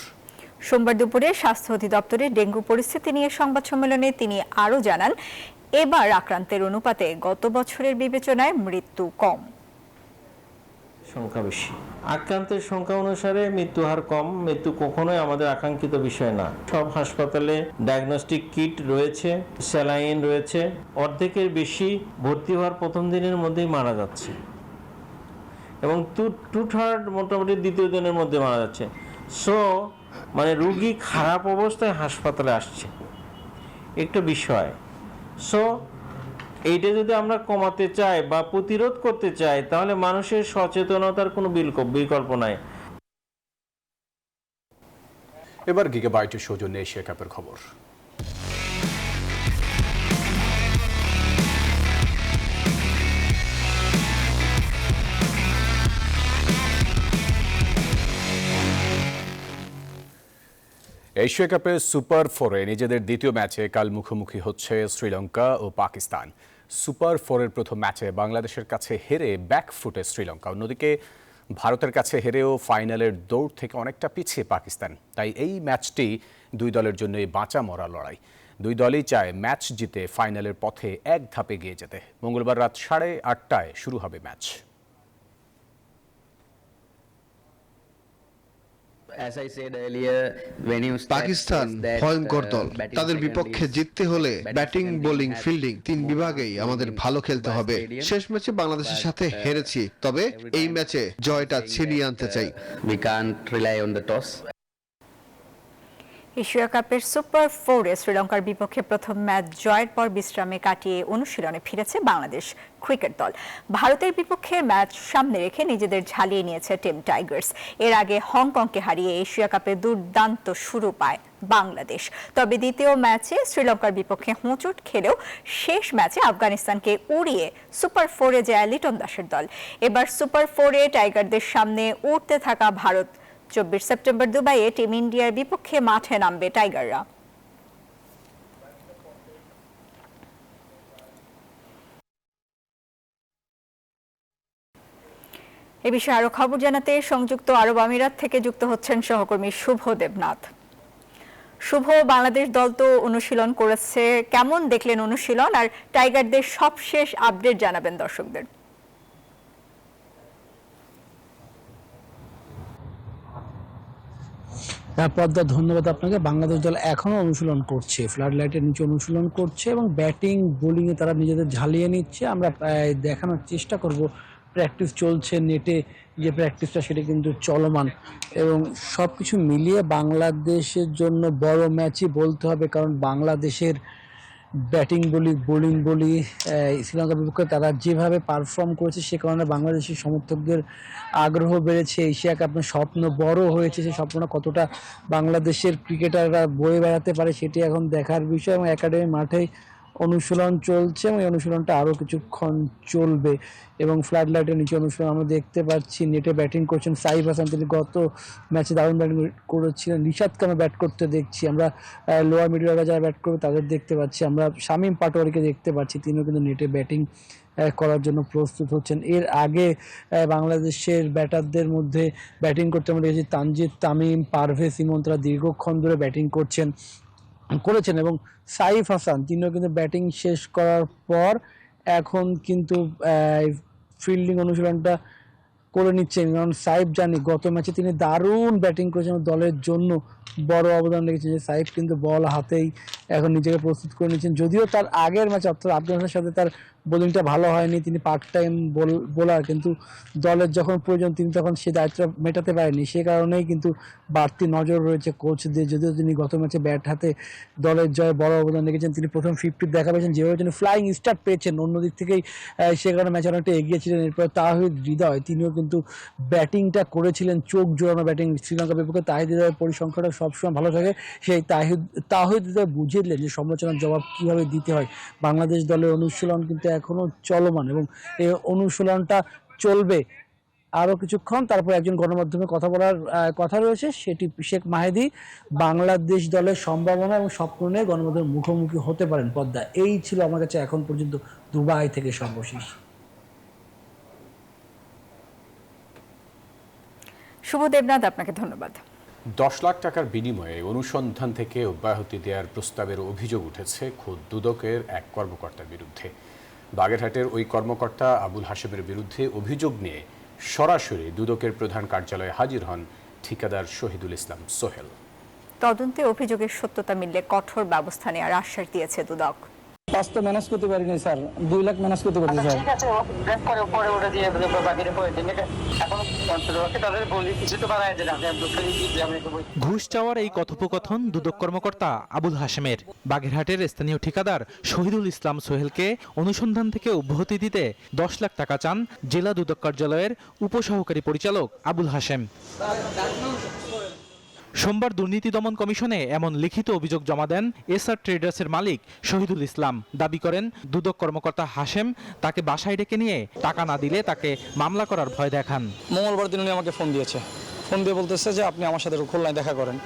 সোমবার দুপুরে স্বাস্থ্য অধিদপ্তরের ডেঙ্গু পরিস্থিতি নিয়ে সংবাদ সম্মেলনে তিনি আরও জানান, এবার আক্রান্তের অনুপাতে গত বছরের বিবেচনায় মৃত্যু কম। সংখ্যা বেশি, আক্রান্তের সংখ্যা অনুসারে মৃত্যু হার কম। মৃত্যু কখনোই আমাদের আকাঙ্ক্ষিত বিষয় না। সব হাসপাতালে ডায়াগনস্টিক কিট রয়েছে, স্যালাইন রয়েছে। অর্ধেকের বেশি ভর্তি হওয়ার প্রথম দিনের মধ্যেই মারা যাচ্ছে এবং টু থার্ড মোটামুটি দ্বিতীয় দিনের মধ্যে মারা যাচ্ছে। সো মানে রুগী খারাপ অবস্থায় হাসপাতালে আসছে, একটা বিষয়। সো এইটা যদি আমরা কমাতে চাই বা প্রতিরোধ করতে চাই, তাহলে মানুষের সচেতনতার কোনো বিকল্প নাই। এবার গিগাবাইটের সৌজন্যে এশিয়া কাপের খবর। এশিয়া কাপের সুপার 4-এ নিজেদের দ্বিতীয় ম্যাচে কাল মুখোমুখি হচ্ছে শ্রীলঙ্কা ও পাকিস্তান। সুপার 4-এর প্রথম ম্যাচে বাংলাদেশের কাছে হেরে ব্যাকফুটে শ্রীলঙ্কা। অন্যদিকে ভারতের কাছে হেরেও ফাইনালের দৌড় থেকে অনেকটা পিছিয়ে পাকিস্তান। তাই এই ম্যাচটি দুই দলের জন্যই বাঁচা মরা লড়াই। দুই দলই চায় ম্যাচ জিতে ফাইনালের পথে এক ধাপে এগিয়ে যেতে। মঙ্গলবার রাত 8:30টায় শুরু হবে ম্যাচ। পাকিস্তান ভয়ঙ্কর দল। তাদের বিপক্ষে জিততে হলে ব্যাটিং, বোলিং, ফিল্ডিং 3 বিভাগেই আমাদের ভালো খেলতে হবে। শেষ ম্যাচে বাংলাদেশের সাথে হেরেছি, তবে এই ম্যাচে জয়টা ছিনিয়ে আনতে চাই। এশিয়া কাপের সুপার 4-এ শ্রীলঙ্কার বিপক্ষে প্রথম ম্যাচ জয়ের পর বিশ্রামে কাটিয়ে অনুশীলনে ফিরেছে বাংলাদেশ ক্রিকেট দল। ভারতের বিপক্ষে ম্যাচ সামনে রেখে নিজেদের ঝালিয়ে নিয়েছে টিম টাইগার্স। এর আগে হংকংকে হারিয়ে এশিয়া কাপে দুর্দান্ত শুরু পায় বাংলাদেশ। তবে দ্বিতীয় ম্যাচে শ্রীলঙ্কার বিপক্ষে হোঁচট খেলেও শেষ ম্যাচে আফগানিস্তানকে উড়িয়ে সুপার 4-এ যায় লিটন দাসের দল। এবার সুপার 4-এ টাইগারদের সামনে উঠতে থাকা ভারত 24 সেপ্টেম্বর দুবাইয়ে টিম ইন্ডিয়ার বিপক্ষে মাঠে নামবে টাইগাররা। এ বিষয়ে আরো খবর জানাতে সংযুক্ত আরব আমিরাত থেকে যুক্ত হচ্ছেন সহকর্মী শুভ দেবনাথ। শুভ, বাংলাদেশ দল তো অনুশীলন করেছে, কেমন দেখলেন অনুশীলন, আর টাইগারদের সবশেষ আপডেট জানাবেন দর্শকদের। পদ্মা, ধন্যবাদ আপনাকে। বাংলাদেশ দল এখনো অনুশীলন করছে, ফ্লাড লাইটের নিচে অনুশীলন করছে এবং ব্যাটিং বোলিংয়ে তারা নিজেদের ঝালিয়ে নিচ্ছে। আমরা দেখানোর চেষ্টা করব, প্র্যাকটিস চলছে, নেটে যে প্র্যাকটিসটা সেটা কিন্তু চলমান এবং সব কিছু মিলিয়ে বাংলাদেশের জন্য বড় ম্যাচই বলতে হবে, কারণ বাংলাদেশের ব্যাটিং বলি, বোলিং বলি, শ্রীলঙ্কার বিপক্ষে তারা যেভাবে পারফর্ম করেছে সে কারণে বাংলাদেশের সমর্থকদের আগ্রহ বেড়েছে। এশিয়া কাপের স্বপ্ন বড় হয়েছে, সেই স্বপ্নটা কতটা বাংলাদেশের ক্রিকেটাররা বয়ে বেড়াতে পারে সেটি এখন দেখার বিষয় এবং একাডেমি মাঠেই অনুশীলন চলছে এবং এই অনুশীলনটা আরও কিছুক্ষণ চলবে এবং ফ্লাড লাইটের নিচে অনুশীলন আমরা দেখতে পাচ্ছি। নেটে ব্যাটিং করছেন সাইফ হাসান, তিনি গত ম্যাচে দারুণ ব্যাটিং করেছিলেন। রিশাদকে আমরা ব্যাট করতে দেখছি, আমরা লোয়ার মিডল অর্ডার যারা ব্যাট করবে তাদের দেখতে পাচ্ছি, আমরা শামীম পাটোয়ারিকে দেখতে পাচ্ছি, তিনিও কিন্তু নেটে ব্যাটিং করার জন্য প্রস্তুত হচ্ছেন। এর আগে বাংলাদেশের ব্যাটারদের মধ্যে ব্যাটিং করতে আমরা দেখেছি তানজিদ তামিম, পারভেজ ইমন, তারা দীর্ঘক্ষণ ধরে ব্যাটিং করেছেন এবং সাইফ হাসান তিনিও কিন্তু ব্যাটিং শেষ করার পর এখন কিন্তু ফিল্ডিং অনুশীলনটা করে নিচ্ছেন। কারণ সাইফ জানি গত ম্যাচে তিনি দারুণ ব্যাটিং করেছেন, দলের জন্য বড় অবদান রেখেছেন। যে সাইফ কিন্তু বল হাতেই এখন নিজেকে প্রস্তুত করে নিচ্ছেন। যদিও তার আগের ম্যাচে অর্থাৎ আফগানিস্তানের সাথে তার বোলিংটা ভালো হয়নি, তিনি পার্ট টাইম বোলার, কিন্তু দলের যখন প্রয়োজন তিনি তখন সে দায়িত্ব মেটাতে পারেনি। সে কারণেই কিন্তু বাড়তি নজর রয়েছে কোচদের। যদিও তিনি গত ম্যাচে ব্যাট হাতে দলের জয়ে বড় অবদান রেখেছেন, তিনি প্রথম 50 দেখা পেয়েছেন, যেভাবে তিনি ফ্লাইং স্টার্ট পেয়েছেন অন্যদিক থেকেই সে কারণে ম্যাচে অনেকটা এগিয়েছিলেন। এরপর তাহিদ হৃদয় তিনিও কিন্তু ব্যাটিংটা করেছিলেন, চোখ জোড়ানো ব্যাটিং। শ্রীলঙ্কার বিপক্ষে তাহিদ হৃদয়ের পরিসংখ্যানটা সবসময় ভালো থাকে। সেই তাহিদ হৃদয় বুঝিয়ে দিলেন যে সমালোচনার জবাব কীভাবে দিতে হয়। বাংলাদেশ দলের অনুশীলন কিন্তু এখনও চলমান এবং এই অনুশীলনটা চলবে আরও কিছুক্ষণ। তারপর একজন গণমাধ্যমে কথা বলার কথা রয়েছে, সেটি শেখ মাহেদী বাংলাদেশ দলের সম্ভাবনা এবং স্বপ্ন নিয়ে গণমাধ্যমের মুখোমুখি হতে পারেন। পদ্মা, এই ছিল আমার কাছে এখন পর্যন্ত দুবাই থেকে সর্বশেষ। শুভ দেবনাথ, আপনাকে ধন্যবাদ। 10 লাখ টাকার বিনিময়ে অনুসন্ধান থেকে অব্যাহতি দেওয়ার প্রস্তাবের অভিযোগ উঠেছে খোদ দুদকের এক কর্মকর্তার বিরুদ্ধে। বাগেরহাটের ওই কর্মকর্তা আবুল হাশেমের বিরুদ্ধে অভিযোগ নিয়ে সরাসরি দুদকের প্রধান কার্যালয়ে হাজির হন ঠিকাদার শহীদুল ইসলাম সোহেল। তদন্তে অভিযোগের সত্যতা মিললে কঠোর ব্যবস্থা নেওয়ার আশ্বাস দিয়েছে দুদক। 5 তো ম্যানেজ করতে পারিনি স্যার, 2 লাখ ম্যানেজ করতে পারি স্যার। ঠিক আছে, ব্রেক করে পরে ওটা দিয়ে বাকিটা করে দিন। এখন কন্ট্রোলকে তাদের বলি কিছু তো বাড়ায় দেন, আমি ঘুষ চাওয়ার এই কথোপকথন দুদক কর্মকর্তা আবুল হাশেমের। বাগেরহাটের স্থানীয় ঠিকাদার শহীদুল ইসলাম সোহেলকে অনুসন্ধান থেকে অব্যাহতি দিতে 10 লাখ টাকা চান জেলা দুদক কার্যালয়ের উপসহকারী পরিচালক আবুল হাশেম। সোমবার দুর্নীতি দমন কমিশনে এমন লিখিত অভিযোগ জমা দেন এসআর ট্রেডার্সের মালিক শহীদুল ইসলাম। দাবি করেন দুদক কর্মকর্তা হাশেম তাকে বাসায় ডেকে নিয়ে টাকা না দিলে তাকে মামলা করার ভয় দেখান। মঙ্গলবার দিন উনি আমাকে ফোন দিয়েছে, ফোন দিয়ে বলতেছে যে আপনি আমার সাথে খুলনায় দেখা করেন।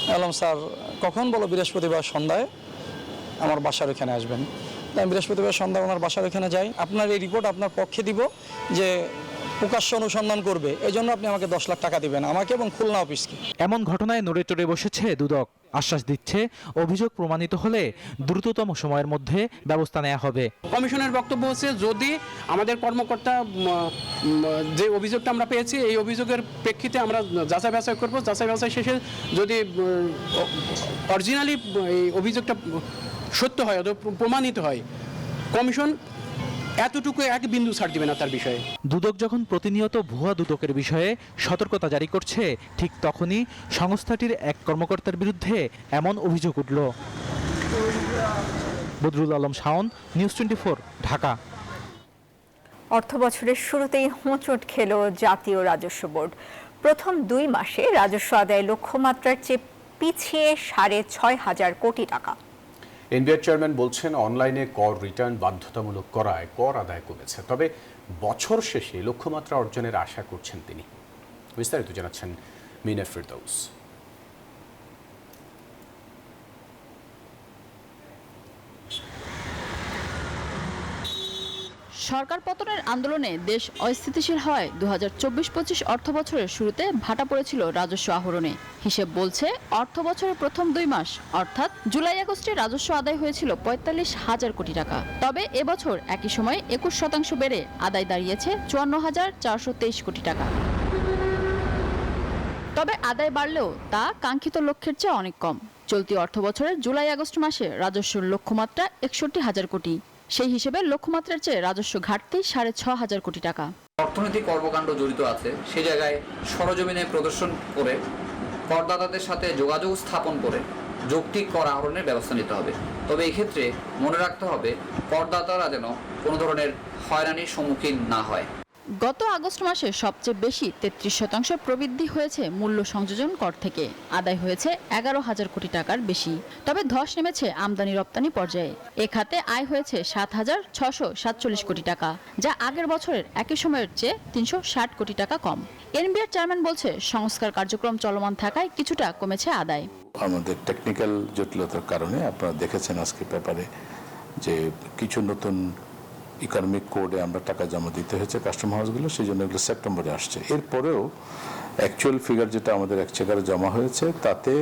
বললাম স্যার কখন? বলো বৃহস্পতিবার সন্ধ্যায় আমার বাসার ওখানে আসবেন। আমি বৃহস্পতিবার সন্ধ্যায় ওনার বাসার ওখানে যাই। আপনার এই রিপোর্ট আপনার পক্ষে দিব যে প্রকাশ্য অনুসন্ধান করবে, এই জন্য আপনি আমাকে 10 লাখ টাকা দিবেন, আমাকে এবং খুলনা অফিসকে। এমন ঘটনায় নড়ে চড়ে বসেছে দুদক। আশ্বাস দিচ্ছে অভিযোগ প্রমাণিত হলে দ্রুততম সময়ের মধ্যে ব্যবস্থা নেওয়া হবে। কমিশনের বক্তব্য হচ্ছে যদি আমাদের কর্মকর্তা যে অভিযোগটা আমরা পেয়েছি এই অভিযোগের প্রেক্ষিতে আমরা যাচাই বাছাই করব, যাচাই বাছাই শেষে যদি অরিজিনালি এই অভিযোগটা সত্য হয় অথবা প্রমাণিত হয়, কমিশন এতটুকু এক বিন্দু ছাড় দিবে না তার বিষয়ে। দুদক যখন প্রতিনিয়ত ভুয়া দুদকের বিষয়ে সতর্কতা জারি করছে, ঠিক তখনই সংস্থাটির এক কর্মকর্তার বিরুদ্ধে এমন অভিযোগ উঠল। বদরুল আলম শাওন, নিউজ 24, ঢাকা। অর্থ বছরের শুরুতেই হোঁচট খেল জাতীয় রাজস্ব বোর্ড। প্রথম 2 মাসে রাজস্ব আদায় লক্ষ্যমাত্রার চেয়ে পিছিয়ে 6,500 কোটি টাকা। এনবিআর চেয়ারম্যান বলছেন অনলাইনে কর রিটার্ন বাধ্যতামূলক করায় কর আদায় কমেছে, তবে বছর শেষে লক্ষ্যমাত্রা অর্জনের আশা করছেন তিনি। বিস্তারিত জানাচ্ছেন মিনা ফিরদৌস। সরকার পতনের আন্দোলনে দেশ অস্থিতিশীল হয় 2024-25 অর্থ বছরের শুরুতে ভাটা পড়েছিল রাজস্ব আহরণে। হিসেব বলছে অর্থ বছরের প্রথম 2 মাস অর্থাৎ জুলাই আগস্টে রাজস্ব আদায় হয়েছিল 45,000 কোটি টাকা। তবে এবছর একই সময়ে 21% বেড়ে আদায় দাঁড়িয়েছে 54,423 কোটি টাকা। তবে আদায় বাড়লেও তা কাঙ্ক্ষিত লক্ষ্যের চেয়ে অনেক কম। চলতি অর্থ বছরের জুলাই আগস্ট মাসে রাজস্বের লক্ষ্যমাত্রা 61,000 কোটি। সেই হিসেবে লক্ষ্যমাত্রার চেয়ে রাজস্ব ঘাটতি 6,500 কোটি টাকা। অর্থনৈতিক কর্মকাণ্ড জড়িত আছে, সে জায়গায় সরজমিনে প্রদর্শন করে করদাতাদের সাথে যোগাযোগ স্থাপন করে যৌক্তিক কর আহরণের ব্যবস্থা নিতে হবে। তবে এক্ষেত্রে মনে রাখতে হবে করদাতারা যেন কোনো ধরনের হয়রানির সম্মুখীন না হয়। গত আগস্ট মাসে সবচেয়ে বেশি 33% প্রবৃদ্ধি হয়েছে মূল্য সংযোজন কর থেকে, আদায় হয়েছে 11,000 কোটি টাকার বেশি। তবে ধস নেমেছে আমদানি রপ্তানি পর্যায়ে। এ খাতে আয় হয়েছে 7,647 কোটি টাকা, যা আগের বছরের একই সময়ের চেয়ে 360 কোটি টাকা কম। এনবিআর চেয়ারম্যান বলছে, সংস্কার কার্যক্রম চলমান থাকায় কিছুটা কমেছে আদায়। আমাদের টেকনিক্যাল জটিলতার কারণে আপনারা দেখেছেন আজকে পেপারে যে কিছু নতুন ইকোনমিক কোডে আমরা টাকা জমা দিতে হয়েছে কাস্টম হাউসগুলো, সেই জন্য এগুলো সেপ্টেম্বরে আসছে। এরপরেও অ্যাকচুয়াল ফিগার যেটা আমাদের এক্সচেকারে জমা হয়েছে তাতে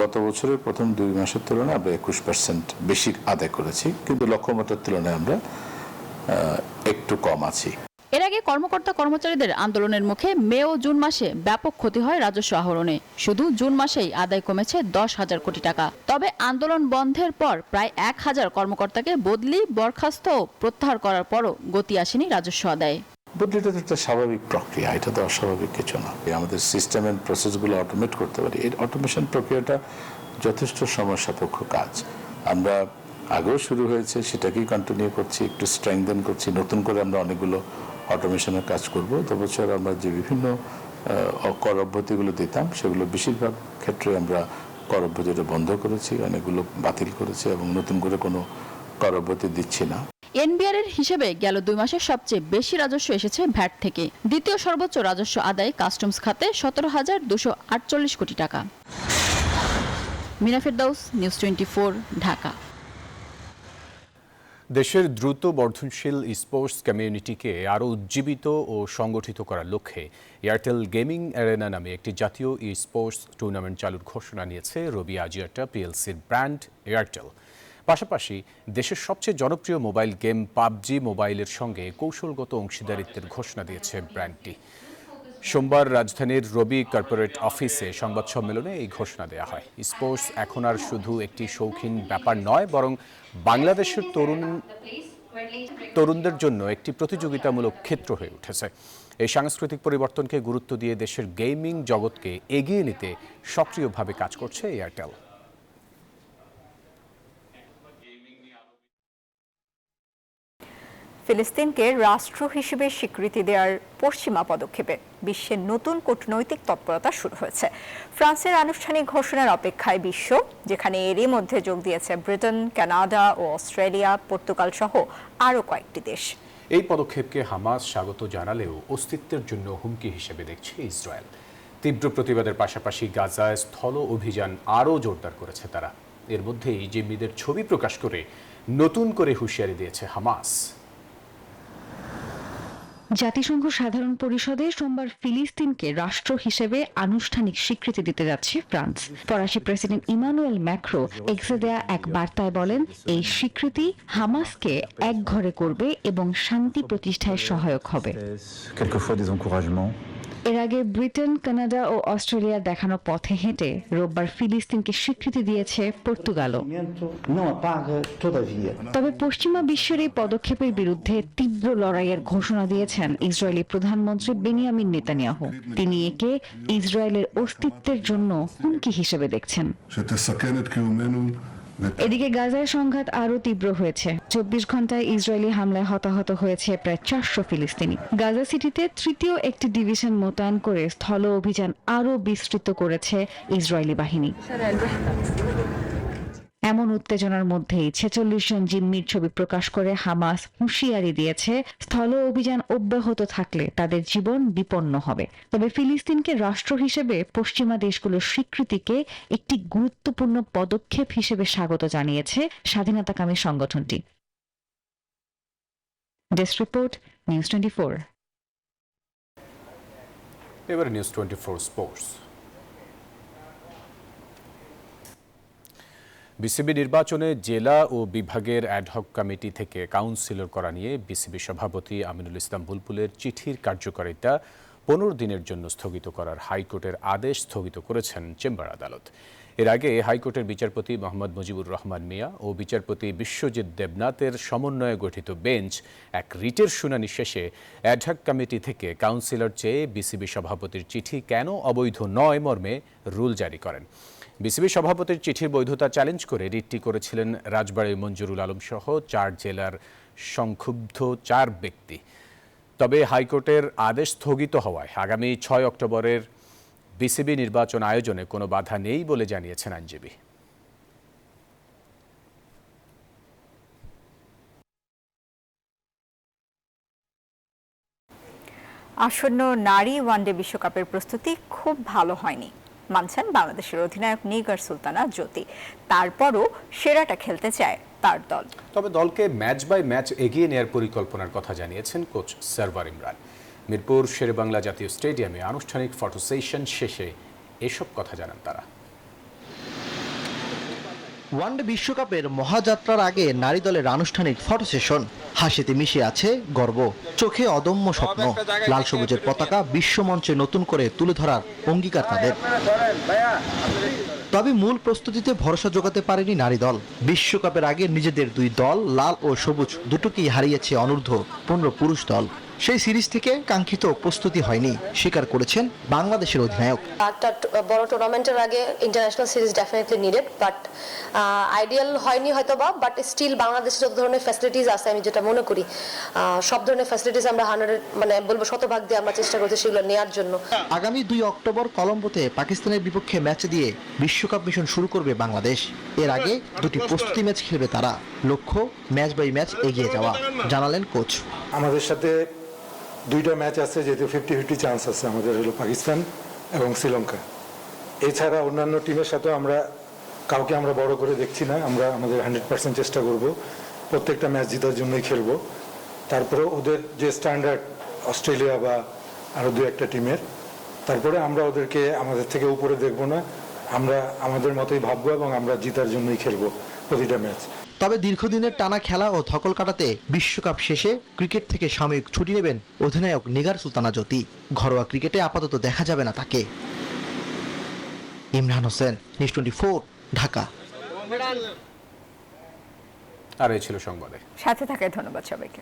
গত বছরের প্রথম 2 মাসের তুলনায় আমরা 21% বেশি আদায় করেছি, কিন্তু লক্ষ্যমাত্রার তুলনায় আমরা একটু কম আছি। এর আগে কর্মকর্তা কর্মচারীদের আন্দোলনের মুখে মে ও জুন মাসে ব্যাপক ক্ষতি হয় রাজস্ব আহরণে। শুধু জুন মাসেই আদায় কমেছে 10,000 কোটি টাকা। তবে আন্দোলন বন্ধের পর প্রায় 1,000 কর্মকর্তাকে বদলি, বরখাস্ত ও প্রত্যাহার করার পরও গতি আসেনি রাজস্ব আদায়ে। বদলিটা তো একটা স্বাভাবিক প্রক্রিয়া, এটা তো অস্বাভাবিক কিছু না। আমাদের সিস্টেম এন্ড প্রসেসগুলো অটোমেট করতে পারি। এই অটোমেশন প্রক্রিয়াটা যথেষ্ট সময় সাপেক্ষ কাজ। আমরা আগেও শুরু হয়েছে, সেটাকেই কন্টিনিউ করছি, একটু স্ট্রেংথেন করছি। নতুন করে আমরা অনেকগুলো অটোমেশনের কাজ করব। তো বছর আমরা যে বিভিন্ন কর অব্যাহতিগুলো দিতাম সেগুলো বেশিরভাগ ক্ষেত্রে আমরা কর অব্যাহতিটা বন্ধ করেছি, অনেকগুলো বাতিল করেছি এবং নতুন করে কোনো কর অব্যাহতি দিচ্ছি না। এনবিআর এর হিসেবে গেল 2 মাসে সবচেয়ে বেশি রাজস্ব এসেছে ভ্যাট থেকে। দ্বিতীয় সর্বোচ্চ রাজস্ব আদায় কাস্টমস খাতে 17,248 কোটি টাকা। মিনা ফেরদাউস, নিউজ 24, ঢাকা। দেশের দ্রুত বর্ধনশীল স্পোর্টস কমিউনিটিকে আরও উজ্জীবিত ও সংগঠিত করার লক্ষ্যে এয়ারটেল গেমিং অ্যারেনা নামে একটি জাতীয় স্পোর্টস টুর্নামেন্ট চালুর ঘোষণা নিয়েছে রবি আজিয়াটা পিএলসির ব্র্যান্ড এয়ারটেল। পাশাপাশি দেশের সবচেয়ে জনপ্রিয় মোবাইল গেম পাবজি মোবাইলের সঙ্গে কৌশলগত অংশীদারিত্বের ঘোষণা দিয়েছে ব্র্যান্ডটি। সোমবার রাজধানীর রবি কর্পোরেট অফিসে সংবাদ সম্মেলনে এই ঘোষণা দেওয়া হয়। স্পোর্টস এখন আর শুধু একটি শৌখিন ব্যাপার নয়, বরং বাংলাদেশের তরুণদের জন্য একটি প্রতিযোগিতামূলক ক্ষেত্র হয়ে উঠেছে। এই সাংস্কৃতিক পরিবর্তনকে গুরুত্ব দিয়ে দেশের গেমিং জগৎকে এগিয়ে নিতে সক্রিয়ভাবে কাজ করছে এয়ারটেল। ফিলিস্তিনকে রাষ্ট্র হিসেবে স্বীকৃতি দেওয়ার পশ্চিমা পদক্ষেপে বিশ্বের নতুন কূটনৈতিক তৎপরতা শুরু হয়েছে। ফ্রান্সের আনুষ্ঠানিক ঘোষণার অপেক্ষায় বিশ্ব, যেখানে এরই মধ্যে যোগ দিয়েছে ব্রিটেন, কানাডা ও অস্ট্রেলিয়া, পর্তুগাল সহ আরও কয়েকটি দেশ। এই পদক্ষেপকে হামাস স্বাগত জানালেও অস্তিত্বের জন্য হুমকি হিসেবে দেখছে ইসরায়েল। তীব্র প্রতিবাদের পাশাপাশি গাজায় স্থল অভিযান আরও জোরদার করেছে তারা। এর মধ্যেই জিম্মিদের ছবি প্রকাশ করে নতুন করে হুঁশিয়ারি দিয়েছে হামাস। জাতিসংঘ সাধারণ পরিষদে সোমবার ফিলিস্তিনকে রাষ্ট্র হিসেবে আনুষ্ঠানিক স্বীকৃতি দিতে যাচ্ছে ফ্রান্স। ফরাসি প্রেসিডেন্ট ইমানুয়েল ম্যাক্রো এক্সে দেয়া এক বার্তায় বলেন, এই স্বীকৃতি হামাসকে একঘরে করবে এবং শান্তি প্রতিষ্ঠায় সহায়ক হবে। এর আগে ব্রিটেন, কানাডা ও অস্ট্রেলিয়ার দেখানো পথে হেঁটে রোববার ফিলিস্তিনকে স্বীকৃতি দিয়েছে পর্তুগালও। তবে পশ্চিমা বিশ্বের এই পদক্ষেপের বিরুদ্ধে তীব্র লড়াইয়ের ঘোষণা দিয়েছেন ইসরায়েলি প্রধানমন্ত্রী বেনিয়ামিন নেতানিয়াহু। তিনি একে ইসরায়েলের অস্তিত্বের জন্য হুমকি হিসেবে দেখছেন। এদিকে গাজায় সংঘাত আরও তীব্র হয়েছে। 24 ঘন্টায় ইসরায়েলি হামলায় হতাহত হয়েছে প্রায় 400 ফিলিস্তিনি। গাজা সিটিতে তৃতীয় একটি ডিভিশন মোতায়েন করে স্থল অভিযান আরও বিস্তৃত করেছে ইসরায়েলি বাহিনী। এমন উত্তেজনার মধ্যেই 46 জন জিম্মির ছবি প্রকাশ করে হামাস হুঁশিয়ারি দিয়েছে, স্থল অভিযান অব্যাহত থাকলে তাদের জীবন বিপন্ন হবে। তবে ফিলিস্তিনকে রাষ্ট্র হিসেবে পশ্চিমা দেশগুলোর স্বীকৃতিকে একটি গুরুত্বপূর্ণ পদক্ষেপ হিসেবে স্বাগত জানিয়েছে স্বাধীনতাকামী সংগঠনটি। Desk report, news 24। এবারে নিউজ 24 স্পোর্টস। বিসিবি নির্বাচনে জেলা ও বিভাগের অ্যাডহক কমিটি থেকে কাউন্সিলর করা নিয়ে বিসিবি সভাপতি আমিনুল ইসলাম বুলবুলের চিঠির কার্যকারিতা 15 দিনের জন্য স্থগিত করার হাইকোর্টের আদেশ স্থগিত করেছেন চেম্বার আদালত। এর আগে হাইকোর্টের বিচারপতি মোহাম্মদ মুজিবুর রহমান মিয়া ও বিচারপতি বিশ্বজিৎ দেবনাথের সমন্বয়ে গঠিত বেঞ্চ এক রিটের শুনানি শেষে অ্যাডহক কমিটি থেকে কাউন্সিলর চেয়ে বিসিবি সভাপতির চিঠি কেন অবৈধ নয় মর্মে রুল জারি করেন। বিসিবি সভাপতির চিঠির বৈধতা চ্যালেঞ্জ করে রিটটি করেছিলেন রাজবাড়ীর মঞ্জুরুল আলম সহ 4 জেলার সংক্ষুব্ধ 4 ব্যক্তি। তবে হাইকোর্টের আদেশ স্থগিত হওয়ায় আগামী 6 অক্টোবরের বিসিবি নির্বাচন আয়োজনে কোনো বাধা নেই বলে জানিয়েছেন আইনজীবী। আসন্ন নারী ওয়ানডে বিশ্বকাপের প্রস্তুতি খুব ভালো হয়নি, মানছেন বাংলাদেশের অধিনায়ক নিগার সুলতানা জ্যোতি। তারপরও সেরাটা খেলতে চায় তার দল। তবে দলকে ম্যাচ বাই ম্যাচ এগিয়ে নেয়ার পরিকল্পনার কথা জানিয়েছেন কোচ সার্ভার ইমরান। মিরপুর শেরেবাংলা জাতীয় স্টেডিয়ামে আনুষ্ঠানিক ফটো সেশন শেষে এসব কথা জানান তারা। ওয়ানডে বিশ্বকাপের মহাযাত্রার আগে নারী দলের আনুষ্ঠানিক ফটো সেশন। হাসিতে মিশে আছে গর্ব, চোখে অদম্য স্বপ্ন। লাল সবুজের পতাকা বিশ্বমঞ্চে নতুন করে তুলে ধরার অঙ্গীকার তাদের। তবে মূল প্রস্তুতিতে ভরসা জোগাতে পারেনি নারী দল। বিশ্বকাপের আগে নিজেদের দুই দল লাল ও সবুজ দুটোকেই হারিয়েছে অনূর্ধ্ব 15 পুরুষ দল। সেই সিরিজ থেকে কাঙ্ক্ষিত প্রস্তুতি হয়নি, স্বীকার করেছেন বাংলাদেশের অধিনায়ক। একটা বড় টুর্নামেন্টের আগে international series definitely needed, but ideal হয়নি হয়তোবা, বাট স্টিল বাংলাদেশে যত ধরনের ফ্যাসিলিটিস আছে আমি যেটা মনে করি সব ধরনের ফ্যাসিলিটিস আমরা 100% দিয়ে আমরা চেষ্টা করছি সেগুলো নেওয়ার জন্য। আগামী 2 অক্টোবর কলম্বোতে পাকিস্তানের বিপক্ষে ম্যাচ দিয়ে বিশ্বকাপ মিশন শুরু করবে বাংলাদেশ। এর আগে 2টি প্রস্তুতি ম্যাচ খেলবে তারা। লক্ষ্য ম্যাচ বাই ম্যাচ এগিয়ে যাওয়া, জানালেন কোচ। আমাদের সাথে 2টা ম্যাচ আছে, যেহেতু 50-50 চান্স আছে আমাদের, হলো পাকিস্তান এবং শ্রীলঙ্কা। এছাড়া অন্যান্য টিমের সাথে কাউকে আমরা বড় করে দেখছি না। আমরা আমাদের 100% চেষ্টা করব, প্রত্যেকটা ম্যাচ জেতার জন্যই খেলবো। তারপরে ওদের যে স্ট্যান্ডার্ড অস্ট্রেলিয়া বা আরও 2-1টা টিমের, তারপরে আমরা ওদেরকে আমাদের থেকে উপরে দেখব না, আমরা আমাদের মতোই ভাববো এবং আমরা জেতার জন্যই খেলবো প্রতিটা ম্যাচ। তবে দীর্ঘদিনের টানা খেলা ও ধকল কাটাতে বিশ্বকাপ শেষে ক্রিকেট থেকে সাময়িক ছুটি নেবেন অধিনায়ক নিগার সুলতানা জ্যোতি। ঘরোয়া ক্রিকেটে আপাতত দেখা যাবে না তাকে। ইমরান হোসেন, নিউজ 24, ঢাকা। আর এই ছিল সংবাদে সাথে থাকায় ধন্যবাদ সবাইকে।